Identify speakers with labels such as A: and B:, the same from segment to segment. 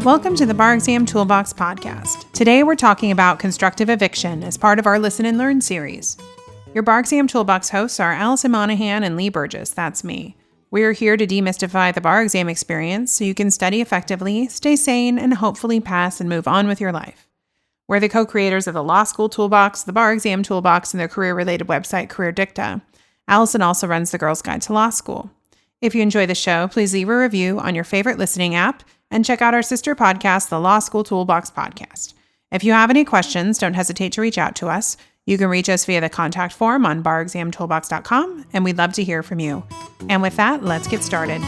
A: Welcome to the Bar Exam Toolbox podcast. Today we're talking about constructive eviction as part of our Listen and Learn series. Your Bar Exam Toolbox hosts are Alison Monahan and Lee Burgess, that's me. We're here to demystify the bar exam experience so you can study effectively, stay sane, and hopefully pass and move on with your life. We're the co-creators of the Law School Toolbox, the Bar Exam Toolbox, and their career-related website, Career Dicta. Alison also runs the Girls Guide to Law School. If you enjoy the show, please leave a review on your favorite listening app and check out our sister podcast, the Law School Toolbox podcast. If you have any questions, don't hesitate to reach out to us. You can reach us via the contact form on barexamtoolbox.com, and we'd love to hear from you. And with that, let's get started.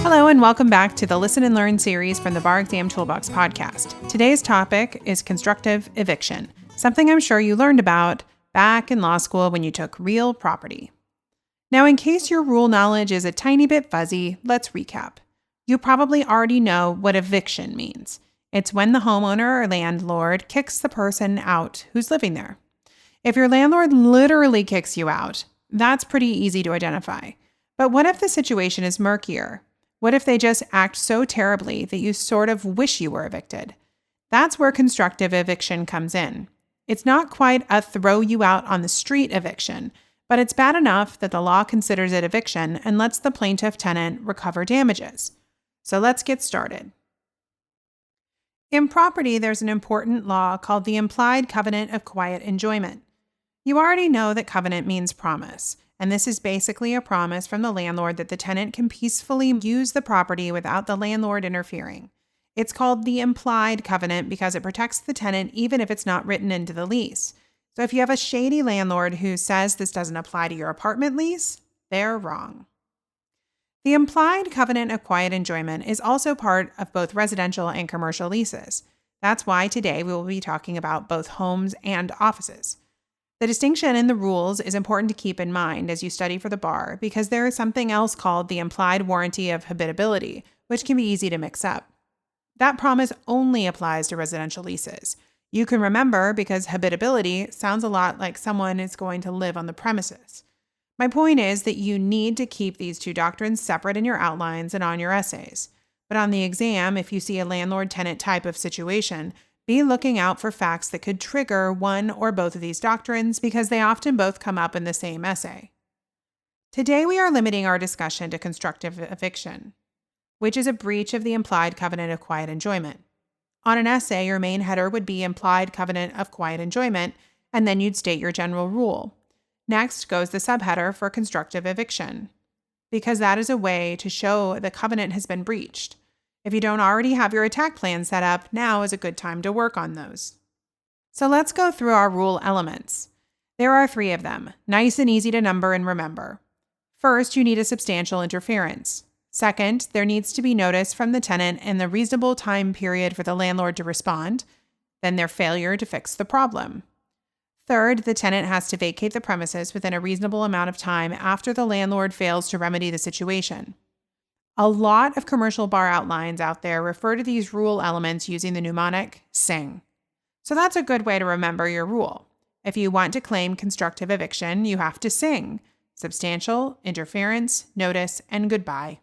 A: Hello, and welcome back to the Listen and Learn series from the Bar Exam Toolbox podcast. Today's topic is constructive eviction, something I'm sure you learned about back in law school when you took real property. Now, in case your rule knowledge is a tiny bit fuzzy, let's recap. You probably already know what eviction means. It's when the homeowner or landlord kicks the person out who's living there. If your landlord literally kicks you out, that's pretty easy to identify. But what if the situation is murkier? What if they just act so terribly that you sort of wish you were evicted? That's where constructive eviction comes in. It's not quite a throw you out on the street eviction, but it's bad enough that the law considers it eviction and lets the plaintiff tenant recover damages. So let's get started. In property, there's an important law called the Implied Covenant of Quiet Enjoyment. You already know that covenant means promise, and this is basically a promise from the landlord that the tenant can peacefully use the property without the landlord interfering. It's called the Implied Covenant because it protects the tenant even if it's not written into the lease. So if you have a shady landlord who says this doesn't apply to your apartment lease, they're wrong. The Implied Covenant of Quiet Enjoyment is also part of both residential and commercial leases. That's why today we will be talking about both homes and offices. The distinction in the rules is important to keep in mind as you study for the bar because there is something else called the implied warranty of habitability, which can be easy to mix up. That promise only applies to residential leases. You can remember because habitability sounds a lot like someone is going to live on the premises. My point is that you need to keep these two doctrines separate in your outlines and on your essays. But on the exam, if you see a landlord-tenant type of situation, be looking out for facts that could trigger one or both of these doctrines because they often both come up in the same essay. Today we are limiting our discussion to constructive eviction, which is a breach of the Implied Covenant of Quiet Enjoyment. On an essay, your main header would be Implied Covenant of Quiet Enjoyment, and then you'd state your general rule. Next goes the subheader for constructive eviction, because that is a way to show the covenant has been breached. If you don't already have your attack plan set up, now is a good time to work on those. So let's go through our rule elements. There are 3 of them, nice and easy to number and remember. First, you need a substantial interference. Second, there needs to be notice from the tenant and the reasonable time period for the landlord to respond, then their failure to fix the problem. Third, the tenant has to vacate the premises within a reasonable amount of time after the landlord fails to remedy the situation. A lot of commercial bar outlines out there refer to these rule elements using the mnemonic SING. So that's a good way to remember your rule. If you want to claim constructive eviction, you have to SING: substantial, interference, notice, and goodbye.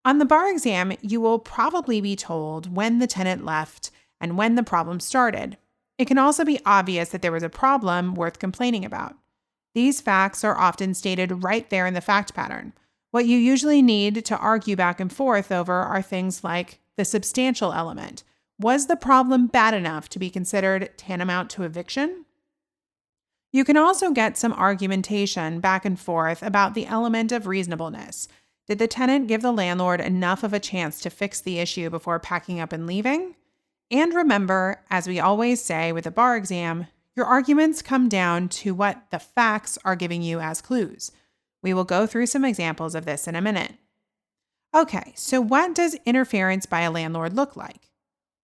A: On the bar exam, you will probably be told when the tenant left and when the problem started. It can also be obvious that there was a problem worth complaining about. These facts are often stated right there in the fact pattern. What you usually need to argue back and forth over are things like the substantial element. Was the problem bad enough to be considered tantamount to eviction? You can also get some argumentation back and forth about the element of reasonableness. Did the tenant give the landlord enough of a chance to fix the issue before packing up and leaving? And remember, as we always say with a bar exam, your arguments come down to what the facts are giving you as clues. We will go through some examples of this in a minute. Okay, so what does interference by a landlord look like?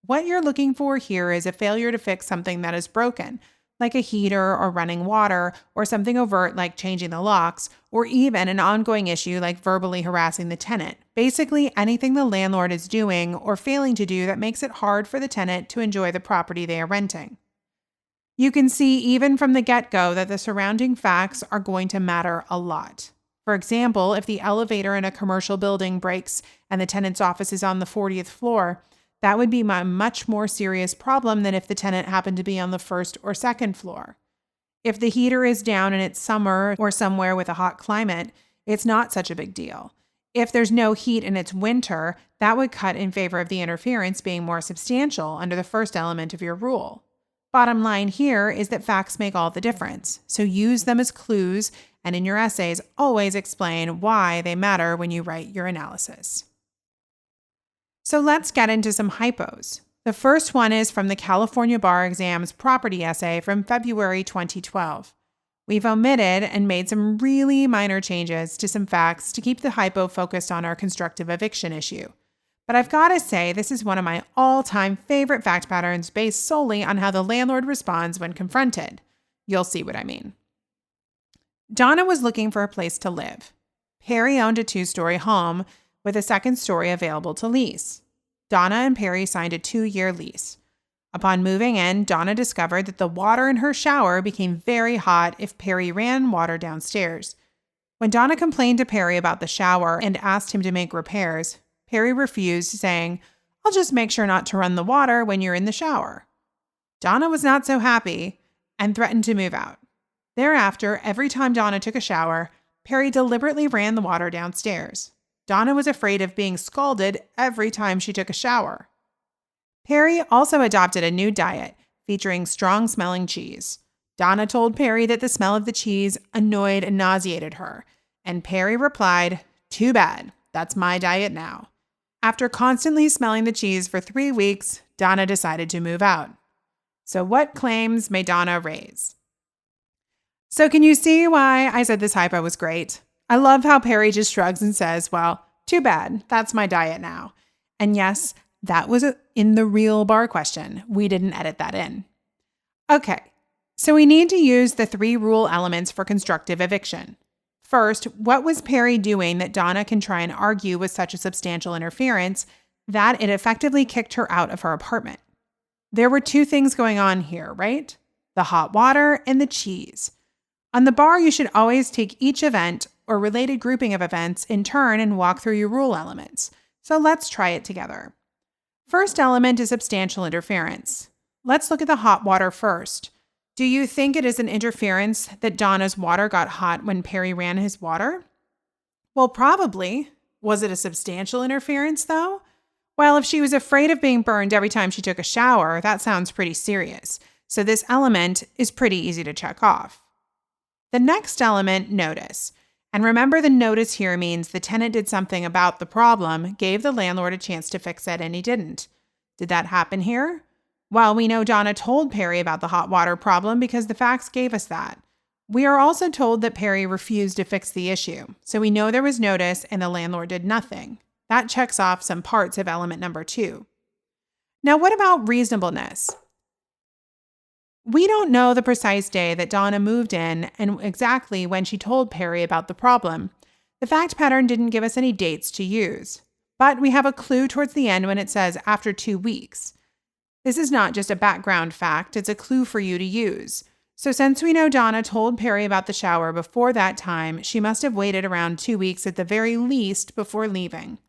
A: What you're looking for here is a failure to fix something that is broken, like a heater or running water, or something overt like changing the locks, or even an ongoing issue like verbally harassing the tenant. Basically, anything the landlord is doing or failing to do that makes it hard for the tenant to enjoy the property they are renting. You can see even from the get-go that the surrounding facts are going to matter a lot. For example, if the elevator in a commercial building breaks and the tenant's office is on the 40th floor, that would be a much more serious problem than if the tenant happened to be on the first or second floor. If the heater is down and it's summer or somewhere with a hot climate, it's not such a big deal. If there's no heat and it's winter, that would cut in favor of the interference being more substantial under the first element of your rule. Bottom line here is that facts make all the difference, so use them as clues, and in your essays, always explain why they matter when you write your analysis. So let's get into some hypos. The first one is from the California Bar Exam's property essay from February 2012. We've omitted and made some really minor changes to some facts to keep the hypo focused on our constructive eviction issue. But I've got to say, this is one of my all-time favorite fact patterns based solely on how the landlord responds when confronted. You'll see what I mean. Donna was looking for a place to live. Perry owned a 2-story home with a second story available to lease. Donna and Perry signed a 2-year lease. Upon moving in, Donna discovered that the water in her shower became very hot if Perry ran water downstairs. When Donna complained to Perry about the shower and asked him to make repairs, Perry refused, saying, "I'll just make sure not to run the water when you're in the shower." Donna was not so happy and threatened to move out. Thereafter, every time Donna took a shower, Perry deliberately ran the water downstairs. Donna was afraid of being scalded every time she took a shower. Perry also adopted a new diet featuring strong-smelling cheese. Donna told Perry that the smell of the cheese annoyed and nauseated her, and Perry replied, "Too bad, that's my diet now." After constantly smelling the cheese for 3 weeks, Donna decided to move out. So what claims may Donna raise? So can you see why I said this hypo was great? I love how Perry just shrugs and says, "Well, too bad, that's my diet now." And yes, that was in the real bar question. We didn't edit that in. Okay, so we need to use the 3 rule elements for constructive eviction. First, what was Perry doing that Donna can try and argue was such a substantial interference that it effectively kicked her out of her apartment? There were 2 things going on here, right? The hot water and the cheese. On the bar, you should always take each event or related grouping of events in turn and walk through your rule elements. So let's try it together. First element is substantial interference. Let's look at the hot water first. Do you think it is an interference that Donna's water got hot when Perry ran his water? Well, probably. Was it a substantial interference, though? Well, if she was afraid of being burned every time she took a shower, that sounds pretty serious. So this element is pretty easy to check off. The next element, notice. And remember, the notice here means the tenant did something about the problem, gave the landlord a chance to fix it, and he didn't. Did that happen here? Well, we know Donna told Perry about the hot water problem because the facts gave us that. We are also told that Perry refused to fix the issue, so we know there was notice and the landlord did nothing. That checks off some parts of element number 2. Now, what about reasonableness? We don't know the precise day that Donna moved in and exactly when she told Perry about the problem. The fact pattern didn't give us any dates to use, but we have a clue towards the end when it says after 2 weeks. This is not just a background fact, it's a clue for you to use. So since we know Donna told Perry about the shower before that time, she must have waited around 2 weeks at the very least before leaving.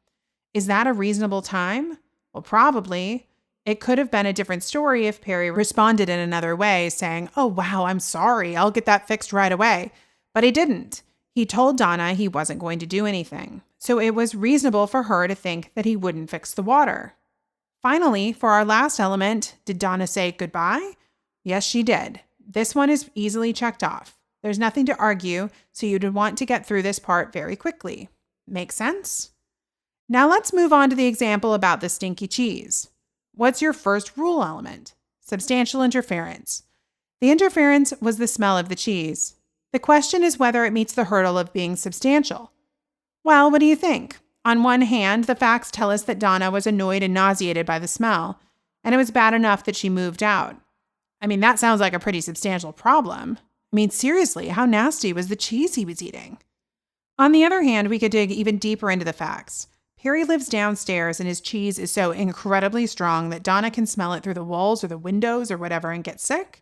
A: Is that a reasonable time? Well, probably. It could have been a different story if Perry responded in another way, saying, "Oh, wow, I'm sorry, I'll get that fixed right away." But he didn't. He told Donna he wasn't going to do anything. So it was reasonable for her to think that he wouldn't fix the water. Finally, for our last element, did Donna say goodbye? Yes, she did. This one is easily checked off. There's nothing to argue, so you'd want to get through this part very quickly. Make sense? Now let's move on to the example about the stinky cheese. What's your first rule element? Substantial interference. The interference was the smell of the cheese. The question is whether it meets the hurdle of being substantial. Well, what do you think? On one hand, the facts tell us that Donna was annoyed and nauseated by the smell, and it was bad enough that she moved out. I mean, that sounds like a pretty substantial problem. I mean, seriously, how nasty was the cheese he was eating? On the other hand, we could dig even deeper into the facts. Perry lives downstairs and his cheese is so incredibly strong that Donna can smell it through the walls or the windows or whatever and get sick?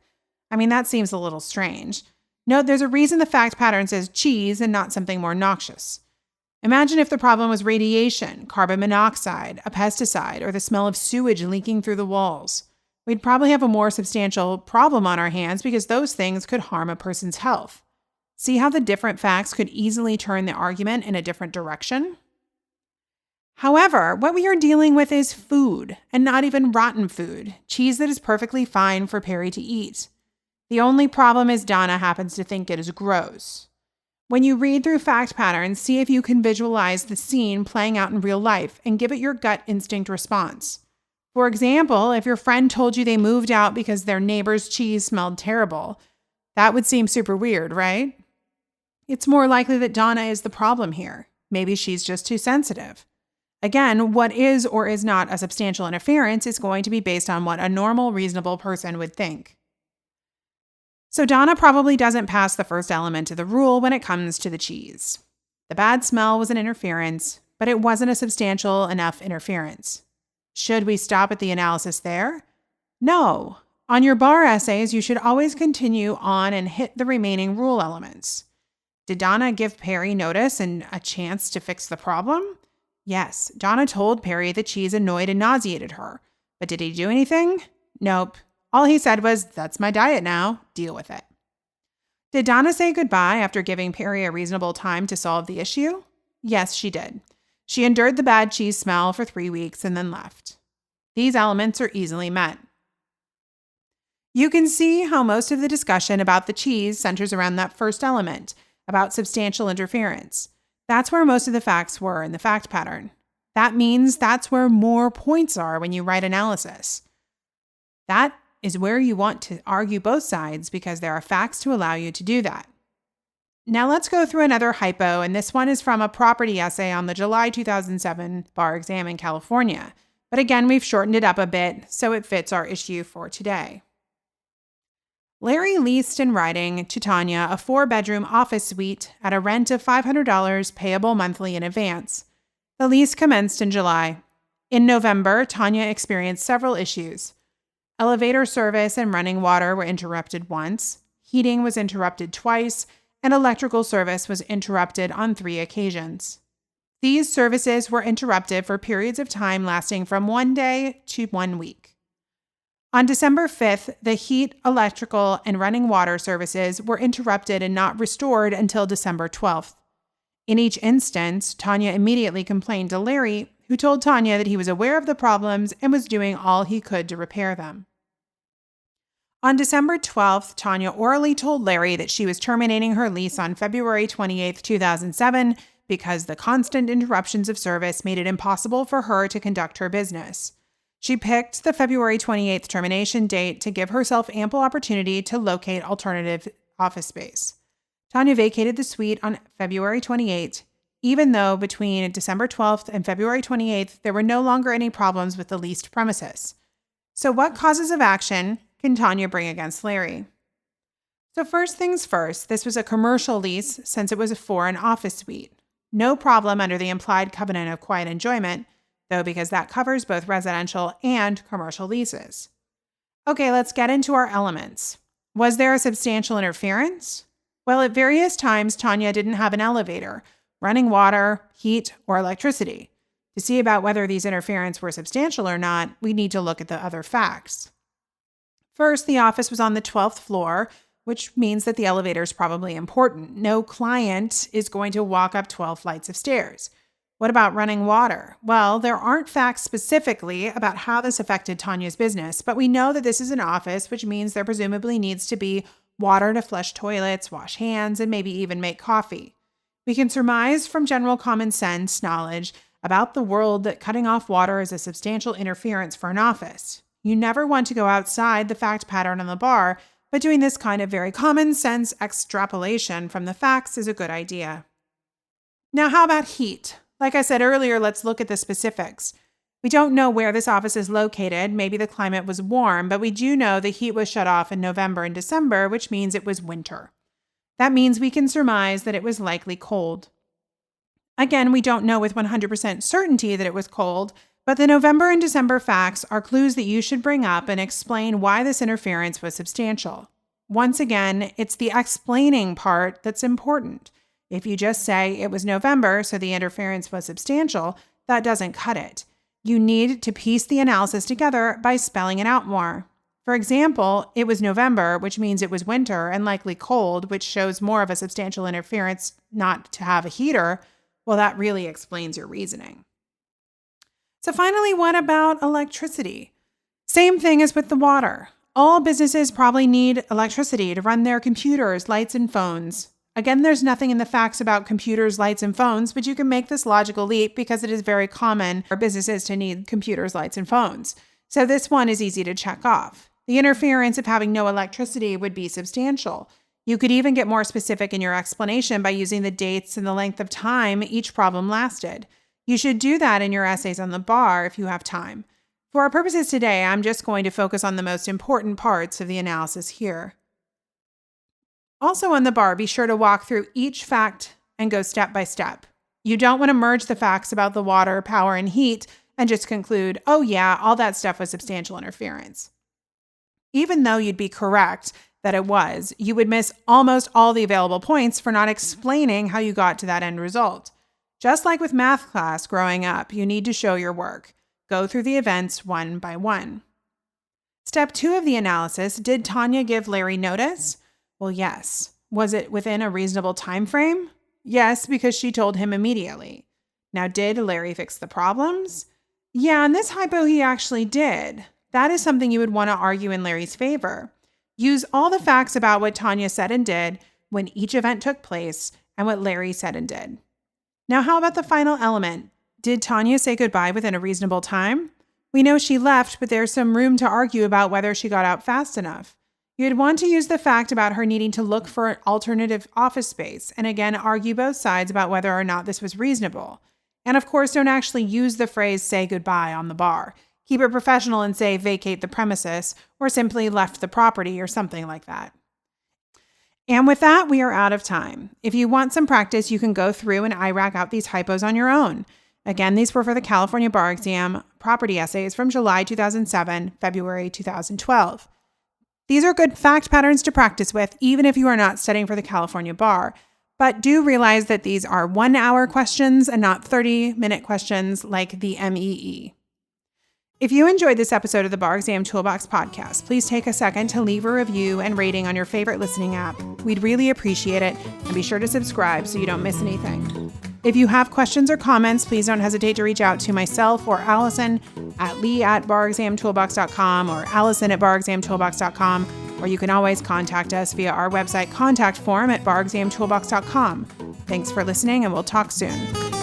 A: I mean, that seems a little strange. Note there's a reason the fact pattern says cheese and not something more noxious. Imagine if the problem was radiation, carbon monoxide, a pesticide, or the smell of sewage leaking through the walls. We'd probably have a more substantial problem on our hands because those things could harm a person's health. See how the different facts could easily turn the argument in a different direction? However, what we are dealing with is food, and not even rotten food, cheese that is perfectly fine for Perry to eat. The only problem is Donna happens to think it is gross. When you read through fact patterns, see if you can visualize the scene playing out in real life and give it your gut instinct response. For example, if your friend told you they moved out because their neighbor's cheese smelled terrible, that would seem super weird, right? It's more likely that Donna is the problem here. Maybe she's just too sensitive. Again, what is or is not a substantial interference is going to be based on what a normal, reasonable person would think. So Donna probably doesn't pass the first element of the rule when it comes to the cheese. The bad smell was an interference, but it wasn't a substantial enough interference. Should we stop at the analysis there? No. On your bar essays, you should always continue on and hit the remaining rule elements. Did Donna give Perry notice and a chance to fix the problem? Yes, Donna told Perry the cheese annoyed and nauseated her. But did he do anything? Nope. All he said was, "That's my diet now. Deal with it." Did Donna say goodbye after giving Perry a reasonable time to solve the issue? Yes, she did. She endured the bad cheese smell for 3 weeks and then left. These elements are easily met. You can see how most of the discussion about the cheese centers around that first element, about substantial interference. That's where most of the facts were in the fact pattern. That means that's where more points are when you write analysis. That is where you want to argue both sides because there are facts to allow you to do that. Now let's go through another hypo, and this one is from a property essay on the July 2007 bar exam in California. But again, we've shortened it up a bit so it fits our issue for today. Larry leased in writing to Tanya a 4-bedroom office suite at a rent of $500 payable monthly in advance. The lease commenced in July. In November, Tanya experienced several issues. Elevator service and running water were interrupted once, heating was interrupted twice, and electrical service was interrupted on 3 occasions. These services were interrupted for periods of time lasting from 1 day to 1 week. On December 5th, the heat, electrical, and running water services were interrupted and not restored until December 12th. In each instance, Tanya immediately complained to Larry, who told Tanya that he was aware of the problems and was doing all he could to repair them. On December 12th, Tanya orally told Larry that she was terminating her lease on February 28, 2007, because the constant interruptions of service made it impossible for her to conduct her business. She picked the February 28th termination date to give herself ample opportunity to locate alternative office space. Tanya vacated the suite on February 28th, even though between December 12th and February 28th, there were no longer any problems with the leased premises. So what causes of action can Tanya bring against Larry? So first things first, this was a commercial lease since it was for an office suite. No problem under the implied covenant of quiet enjoyment, though, because that covers both residential and commercial leases. Okay, let's get into our elements. Was there a substantial interference? Well, at various times, Tanya didn't have an elevator, running water, heat, or electricity. To see about whether these interferences were substantial or not, we need to look at the other facts. First, the office was on the 12th floor, which means that the elevator is probably important. No client is going to walk up 12 flights of stairs. What about running water? Well, there aren't facts specifically about how this affected Tanya's business, but we know that this is an office, which means there presumably needs to be water to flush toilets, wash hands, and maybe even make coffee. We can surmise from general common sense knowledge about the world that cutting off water is a substantial interference for an office. You never want to go outside the fact pattern on the bar, but doing this kind of very common sense extrapolation from the facts is a good idea. Now, how about heat? Like I said earlier, let's look at the specifics. We don't know where this office is located. Maybe the climate was warm, but we do know the heat was shut off in November and December, which means it was winter. That means we can surmise that it was likely cold. Again, we don't know with 100% certainty that it was cold, but the November and December facts are clues that you should bring up and explain why this interference was substantial. Once again, it's the explaining part that's important. If you just say it was November, so the interference was substantial, that doesn't cut it. You need to piece the analysis together by spelling it out more. For example, it was November, which means it was winter and likely cold, which shows more of a substantial interference not to have a heater. Well, that really explains your reasoning. So finally, what about electricity? Same thing as with the water. All businesses probably need electricity to run their computers, lights, and phones. Again, there's nothing in the facts about computers, lights, and phones, but you can make this logical leap because it is very common for businesses to need computers, lights, and phones. So this one is easy to check off. The interference of having no electricity would be substantial. You could even get more specific in your explanation by using the dates and the length of time each problem lasted. You should do that in your essays on the bar if you have time. For our purposes today, I'm just going to focus on the most important parts of the analysis here. Also on the bar, be sure to walk through each fact and go step by step. You don't want to merge the facts about the water, power, and heat and just conclude, oh yeah, all that stuff was substantial interference. Even though you'd be correct that it was, you would miss almost all the available points for not explaining how you got to that end result. Just like with math class growing up, you need to show your work. Go through the events one by one. Step 2 of the analysis, did Tanya give Larry notice? Well, yes. Was it within a reasonable time frame? Yes, because she told him immediately. Now, did Larry fix the problems? Yeah, in this hypo, he actually did. That is something you would want to argue in Larry's favor. Use all the facts about what Tanya said and did when each event took place and what Larry said and did. Now, how about the final element? Did Tanya say goodbye within a reasonable time? We know she left, but there's some room to argue about whether she got out fast enough. You'd want to use the fact about her needing to look for an alternative office space and again argue both sides about whether or not this was reasonable. And of course, don't actually use the phrase say goodbye on the bar. Keep it professional and say vacate the premises or simply left the property or something like that. And with that, we are out of time. If you want some practice, you can go through and IRAC out these hypos on your own. Again, these were for the California Bar Exam property essays from July 2007, February 2012. These are good fact patterns to practice with, even if you are not studying for the California Bar. But do realize that these are 1-hour questions and not 30-minute questions like the MEE. If you enjoyed this episode of the Bar Exam Toolbox podcast, please take a second to leave a review and rating on your favorite listening app. We'd really appreciate it, and be sure to subscribe so you don't miss anything. If you have questions or comments, please don't hesitate to reach out to myself or Alison at lee@barexamtoolbox.com or allison@barexamtoolbox.com, or you can always contact us via our website contact form at barexamtoolbox.com. Thanks for listening, and we'll talk soon.